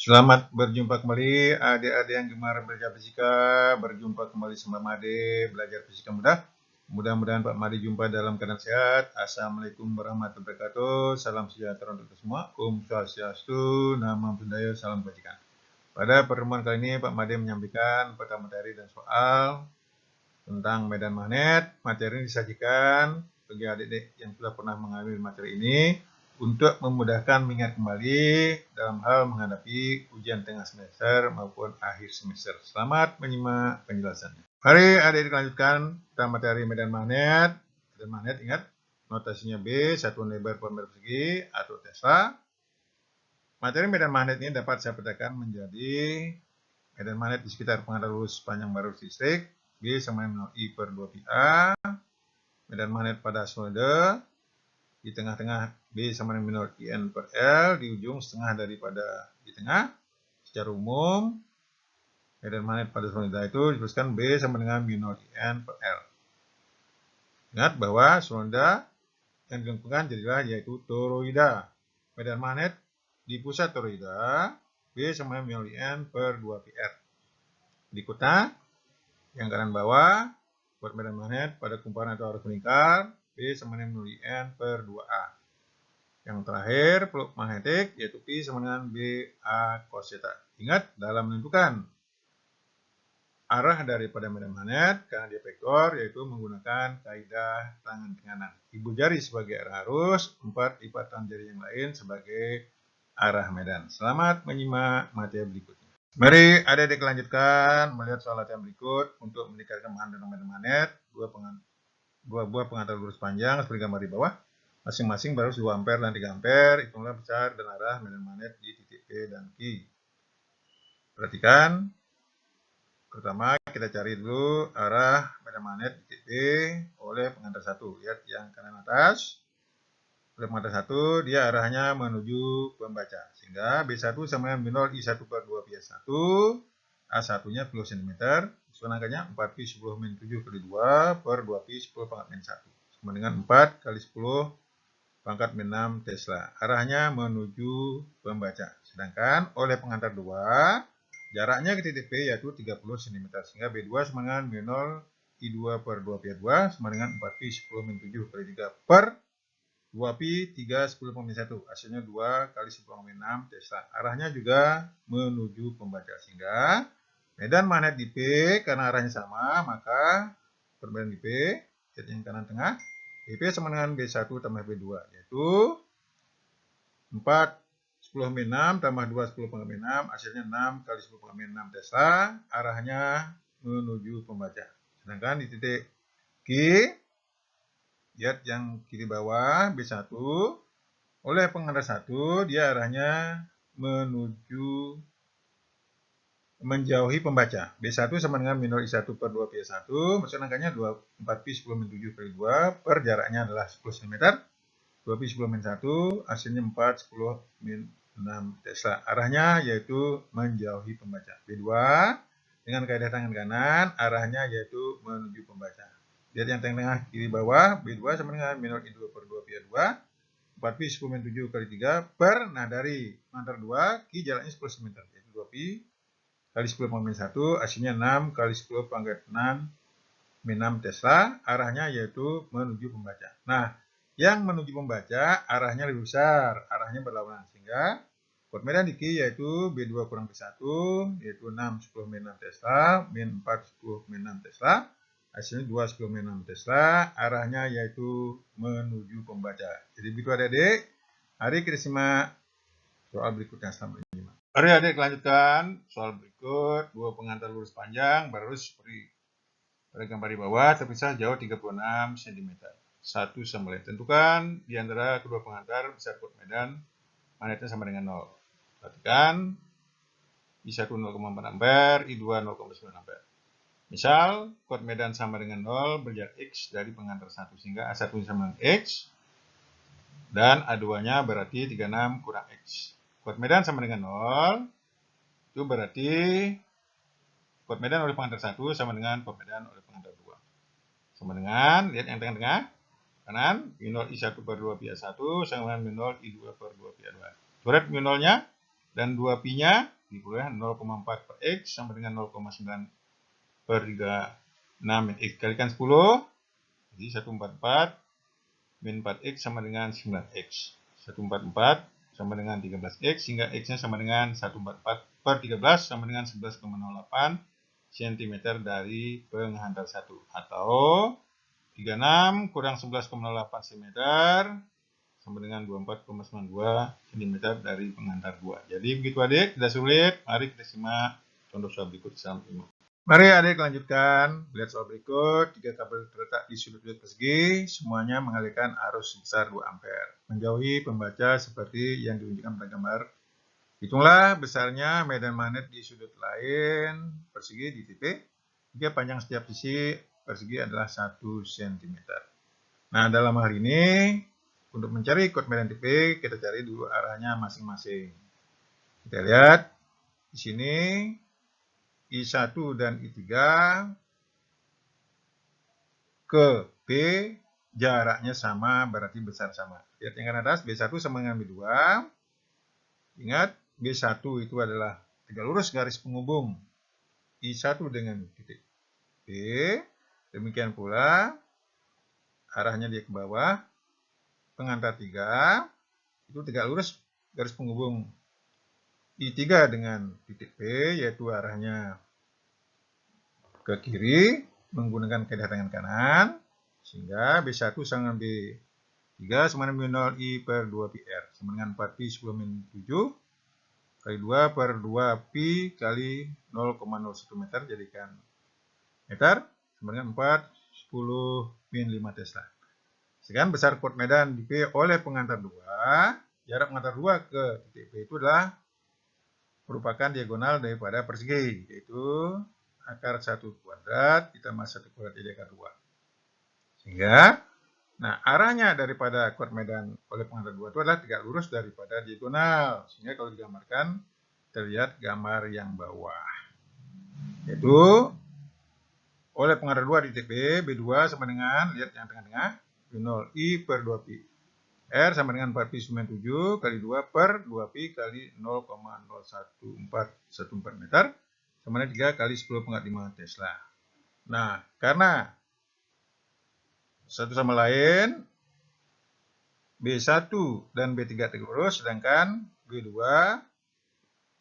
Selamat berjumpa kembali adik-adik yang gemar belajar fisika. Berjumpa kembali sama Made belajar fisika mudah. Mudah-mudahan Pak Made jumpa dalam keadaan sehat. Assalamualaikum warahmatullahi wabarakatuh. Salam sejahtera untuk kita semua. Om Swastiastu, Namo Buddhaya, salam kebajikan. Pada pertemuan kali ini Pak Made menyampaikan peta materi dan soal tentang medan magnet. Materi ini disajikan bagi adik-adik yang sudah pernah mengambil materi ini untuk memudahkan mengingat kembali dalam hal menghadapi ujian tengah semester maupun akhir semester. Selamat menyimak penjelasannya. Mari adik-adik lanjutkan kita materi medan magnet. Medan magnet ingat notasinya B, satuan lebar per meter persegi atau Tesla. Materi medan magnet ini dapat saya petakan menjadi medan magnet di sekitar pengantar lurus panjang arus listrik B sama dengan I per 2 pi A. Medan magnet pada solenoida di tengah-tengah B sama dengan minor IN per L, di ujung setengah daripada di tengah. Secara umum, medan magnet pada solenoida itu dituliskan B sama dengan minor IN per L. Ingat bahwa solenoida yang dilengkungkan jadilah yaitu toroida. Medan magnet di pusat toroida B sama dengan minor IN per 2 PR. Berikutnya, yang kanan bawah, buat medan magnet pada kumparan atau arus melingkar B sama dengan minor IN per 2A. Yang terakhir, peluk magnetik yaitu Pi sama dengan BA cos theta. Ingat, dalam menentukan arah daripada medan magnet karena dia vektor yaitu menggunakan kaidah tangan kanan. Ibu jari sebagai arah arus, 4 lipatan jari yang lain sebagai arah medan. Selamat menyimak materi berikutnya. Mari adik-adik lanjutkan melihat soal latihan berikut untuk meningkatkan bahan medan magnet. Dua buah pengantar lurus panjang seperti gambar di bawah. Masing-masing berarus 2 ampere dan 3 ampere. Hitunglah besar dan arah medan magnet di titik P dan Q. Perhatikan. Pertama kita cari dulu arah medan magnet di titik P oleh pengantar 1. Lihat yang kanan atas. Oleh pengantar 1 dia arahnya menuju pembaca. Sehingga B1 sama dengan minor I1 per 2 pi A1. A1 nya 10 cm. Susunan angkanya 4 pi 10 min 7 kali 2 per 2 pi 10 pangkat min 1. Sama dengan 4 kali 10 pangkat min 6 Tesla. Arahnya menuju pembaca. Sedangkan oleh pengantar 2, jaraknya ke titik P yaitu 30 cm. Sehingga B2 sama dengan minor I2 per 2 pi A2 sama dengan 4 pi 10 min 7 kali 3 per 2 pi 3 10 min 1. Hasilnya 2 kali 10 min 6 Tesla. Arahnya juga menuju pembaca. Sehingga medan magnet di P karena arahnya sama, maka perbedaan di P, yang kanan tengah, P sama dengan B1 tambah B2, yaitu 4 10 min 6 tambah 2 10 pangkat min 6, hasilnya 6 kali 10 pangkat min 6 Tesla, arahnya menuju pembaca. Sedangkan di titik Q, lihat yang kiri bawah, B1, oleh pengantar 1, dia arahnya menuju menjauhi pembaca. B1 sama dengan minor I1 per 2 pi A1, maksud angkanya 4 pi 10 min 7 kali 2 per jaraknya adalah 10 cm. 2 pi 10 min 1, hasilnya 4 10 min 6 Tesla. Arahnya yaitu menjauhi pembaca. B2 dengan kaidah tangan kanan, arahnya yaitu menuju pembaca. Lihat yang tengah kiri bawah, B2 sama dengan minor I2 per 2 pi A2, 4 pi 10 min 7 kali 3 per, nah dari pengantar 2, Q jaraknya 10 cm, yaitu 2 pi kali 10 pangkat min 1, hasilnya 6 kali 10 pangkat 6 min 6 Tesla, arahnya yaitu menuju pembaca. Nah, yang menuju pembaca arahnya lebih besar, arahnya berlawanan, sehingga kod medan di Q yaitu B2 kurang B1, yaitu 6 10 min 6 Tesla, min 4 10 min 6 Tesla, hasilnya 2 10 min 6 Tesla, arahnya yaitu menuju pembaca. Jadi begitu adik-adik, mari kita simak soal berikutnya. Selamat menyimak. Mari adik lanjutkan soal berikut. Dua pengantar lurus panjang berarus seperti pada gambar di bawah terpisah jauh 36 cm. Satu sama lain. Tentukan di antara kedua pengantar besar kod medan magnetnya sama dengan 0. Perhatikan I1 0,4 ampere, I2 0,9 ampere. Misal kod medan sama dengan 0 berjarak X dari pengantar 1 sehingga A1 sama dengan X dan A2-nya berarti 36 kurang X. Kod medan sama dengan 0, itu berarti kod medan oleh pengantar 1 sama dengan kod medan oleh pengantar 2. Sama dengan, lihat yang tengah-tengah, kanan, minor I1 per 2 pi A1 sama dengan minor I2 per 2 pi A2. Coret minolnya dan 2 pi-nya diperoleh 0,4 per X sama dengan 0,9 per 36 min X. Kalikan 10, jadi 144 min 4X sama dengan 9X. 144 sama dengan 13X, sehingga X-nya sama dengan 144 per 13 sama dengan 11,08 cm dari penghantar 1. Atau 36 kurang 11,08 cm sama dengan 24,92 cm dari penghantar 2. Jadi begitu adik, tidak sulit. Mari kita simak contoh soal berikut. Mari adik lanjutkan. Lihat soal berikut. 3 kabel terletak di sudut-sudut persegi, semuanya mengalirkan arus sebesar 2 ampere. Menjauhi pembaca seperti yang ditunjukkan pada gambar. Hitunglah besarnya medan magnet di sudut lain persegi di titik. Jika panjang setiap sisi persegi adalah 1 cm. Nah, dalam hal ini, untuk mencari kod medan titik, kita cari dulu arahnya masing-masing. Kita lihat di sini. I1 dan I3 ke B jaraknya sama, berarti besar sama. Lihat yang kanan atas, B1 sama dengan B2. Ingat, B1 itu adalah tegak lurus garis penghubung I1 dengan titik B. Demikian pula arahnya dia ke bawah. Pengantar 3 itu tegak lurus garis penghubung I3 dengan titik B, yaitu arahnya ke kiri menggunakan kaidah tangan kanan, sehingga B1 sama dengan B3 sama dengan 0 I per 2 pi R sama dengan 4 pi 10 min 7 kali 2 per 2 pi kali 0,01 meter, jadikan meter sama dengan 4 10 min 5 Tesla. Sekian besar kod medan di P oleh pengantar 2. Jarak pengantar 2 ke titik P itu adalah merupakan diagonal daripada persegi, yaitu akar 1 kuadrat ditambah 1 kuadrat jadi akar 2. Sehingga, nah arahnya daripada kod medan oleh pengantar 2 itu adalah tegak lurus daripada diagonal. Sehingga kalau digambarkan, terlihat gambar yang bawah. Yaitu, oleh pengantar 2 di titik B, B2 sama dengan, lihat yang tengah-tengah, B0 I per 2 pi. R sama dengan 4 pi 97 kali 2 per 2 pi kali 0,0414 meter sama dengan 3 kali 10 pangkat 5 Tesla. Nah, karena satu sama lain B1 dan B3 tegak lurus, sedangkan B2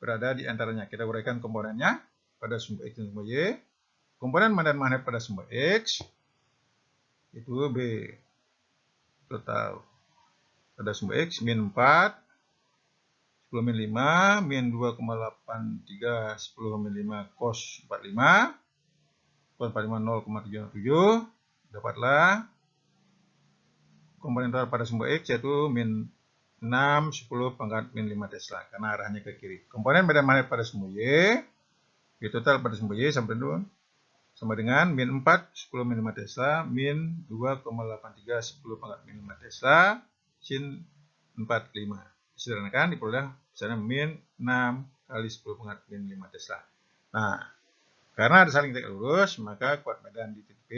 berada di antaranya. Kita uraikan komponennya pada sumber X dan sumber Y. Komponen medan magnet pada sumber X itu B total pada sumber X min 4 10 min 5 min 2,83 10 min 5 cos 45 cos 45 0,707, dapatlah komponen total pada sumber X yaitu min 6 10 pangkat min 5 Tesla karena arahnya ke kiri. Komponen medan magnet pada sumber Y, Y total pada sumber Y sama dengan min 4 10 min 5 Tesla min 2,83 10 pangkat min 5 Tesla sin 45. Disederhanakan diperoleh misalnya min 6 kali 10 pangkat min 5 Tesla. Nah, karena ada saling tegak lurus, maka kuat medan di titik B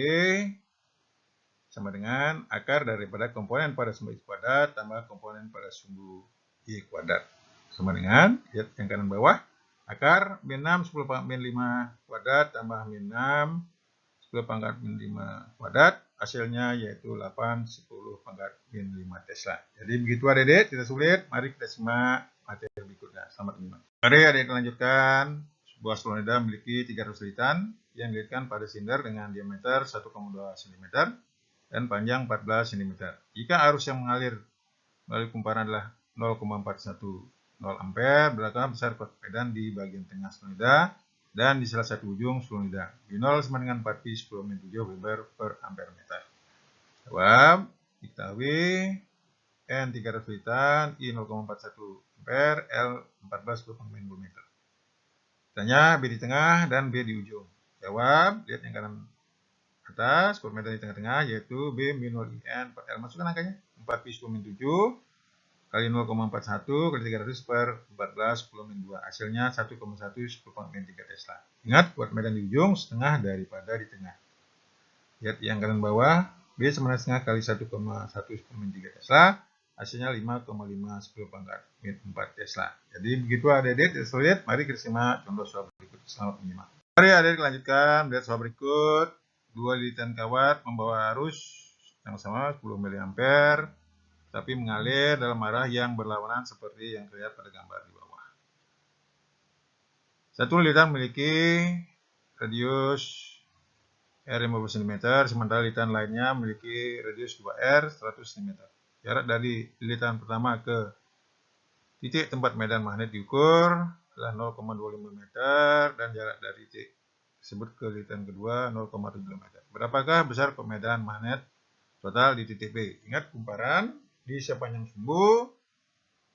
sama dengan akar daripada komponen pada sumbu X kuadrat tambah komponen pada sumbu Y kuadrat. Sama dengan, lihat yang kanan bawah, akar min 6 10 pangkat min 5 kuadrat tambah min 6 10 pangkat min 5 kuadrat. Hasilnya yaitu 8 10 pangkat min 5 Tesla. Jadi begitu adik-adik, tidak sulit. Mari kita simak materi berikutnya. Selamat menyimak. Mari adik-adik lanjutkan. Sebuah solenoida memiliki 300 lilitan yang dililitkan pada silinder dengan diameter 1,2 cm dan panjang 14 cm. Jika arus yang mengalir melalui kumparan adalah 0,410 ampere, berarti besar kod medan di bagian tengah solenoida dan di salah satu ujung solenoida. B0 sama dengan 4 pi 10 min 7 Weber per ampere meter. Jawab, diketahui N 300 lilitan, I 0,41 ampere, L 14 min 2 meter. Tanya B di tengah dan B di ujung. Jawab, lihat yang kanan atas, kod medan di tengah-tengah yaitu B min 0 IN per L. Masukkan angkanya, 4 pi 10 min 7 kali 0,41 kali 300 per 14 10 min 2. Hasilnya 1,1 10 min 3 Tesla. Ingat, kuat medan di ujung setengah daripada di tengah. Lihat yang kanan bawah, B sama dengan setengah kali 1,1 10 min 3 Tesla. hasilnya 5,510 pangkat min 4 Tesla. Jadi begitu adik-adik sulit. Mari kita simak contoh soal berikut. Selamat menyimak. Mari adik-adik lanjutkan. Lihat soal berikut. 2 lilitan kawat membawa arus yang sama 10 mA, tapi mengalir dalam arah yang berlawanan seperti yang terlihat pada gambar di bawah. Satu lilitan memiliki radius R 50 cm, sementara lilitan lainnya memiliki radius 2R 100 cm. Jarak dari lilitan pertama ke titik tempat medan magnet diukur adalah 0,25 meter dan jarak dari titik tersebut ke lilitan kedua 0,7 meter. Berapakah besar medan magnet total di titik B? Ingat kumparan di sepanjang sumbu.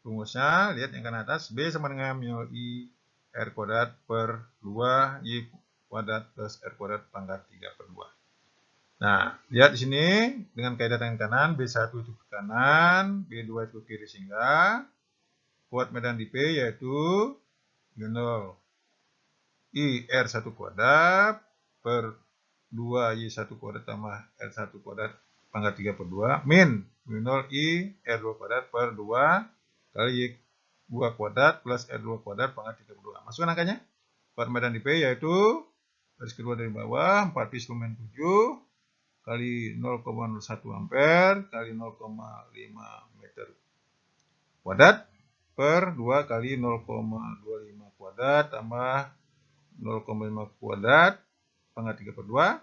Rumusnya lihat yang kanan atas, B sama dengan mu I R kuadrat per 2 Y kuadrat plus R kuadrat pangkat 3/2. Nah, lihat di sini dengan kaidah tangan kanan, B1 itu ke kanan, B2 itu ke kiri, sehingga kuat medan di P yaitu mu0 I R1 kuadrat per 2 Y1 kuadrat tambah R1 kuadrat pangkat 3/2 min mu0 I R2 kuadrat per 2 kali Y2 kuadrat plus R2 kuadrat pangkat 3/2. Masukkan angkanya. Kuat medan di P yaitu garis kedua dari bawah 4 pi 10 7 kali 0,01 ampere kali 0,5 meter kuadrat per 2 kali 0,25 kuadrat tambah 0,5 kuadrat pangkat 3/2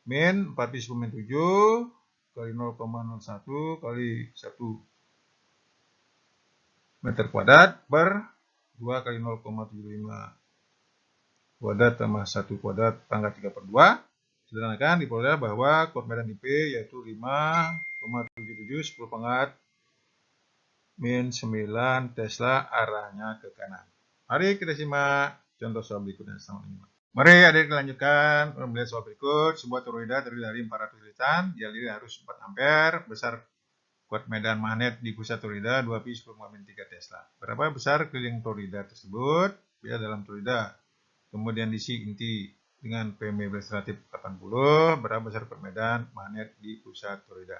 min 4 pi 10 7 kali 0,01 kali 1 meter kuadrat per 2 kali 0,75 kuadrat tambah 1 kuadrat pangkat 3/2. Sederhanakan diperoleh bahwa kuat medan di P yaitu 5,77 10 pangkat min 9 Tesla, arahnya ke kanan. Mari kita simak contoh soal berikutnya. Selamat menyimak. Mari adik lanjutkan melihat soal berikut. Sebuah toroida terdiri dari 400 lilitan, dialiri arus 4 ampere, besar kuat medan magnet di pusat toroida 2 pi 10 min 3 Tesla. Berapa besar keliling toroida tersebut? Bila dalam toroida kemudian diisi inti dengan PMB relatif 80, berapa besar kuat medan magnet di pusat toroida?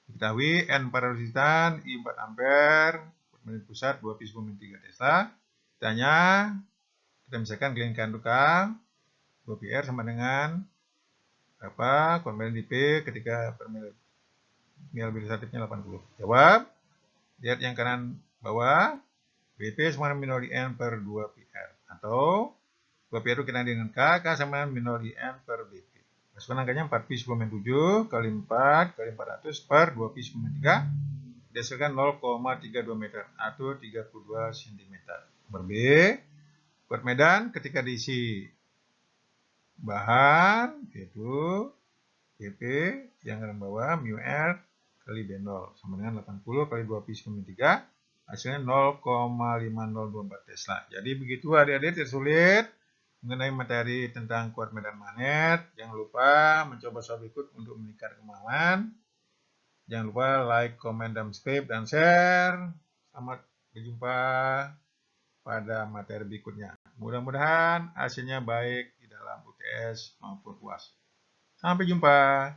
Diketahui N 400 lilitan, I 4 ampere, kuat medan di pusat 2 pi 10 min 3 Tesla. Tanya, kita misalkan kelilingkan tukang 2 pi R sama dengan berapa kuat medan di P ketika permil relatifnya 80. Jawab, lihat yang kanan bawah, BP sama dengan min N per 2 pi R, atau 2 pi R itu kita dengan K sama dengan min N per BP. Masukkan angkanya 4 pi 10 7 kali 4 kali 400 per 2 pi 10 3, dihasilkan 0,32 meter atau 32 cm. Nomor B, kuat medan ketika diisi bahan yaitu BP yang kanan bawah mu R kali B0 sama dengan 80 kali 2 pi 10 3, hasilnya 0,5024 Tesla. Jadi begitu adik-adik, tersulit mengenai materi tentang kuat medan magnet. Jangan lupa mencoba soal berikut untuk meningkatkan kemampuan. Jangan lupa like, comment, dan subscribe, dan share. Selamat berjumpa pada materi berikutnya. Mudah-mudahan hasilnya baik di dalam UTS maupun UAS. Sampai jumpa.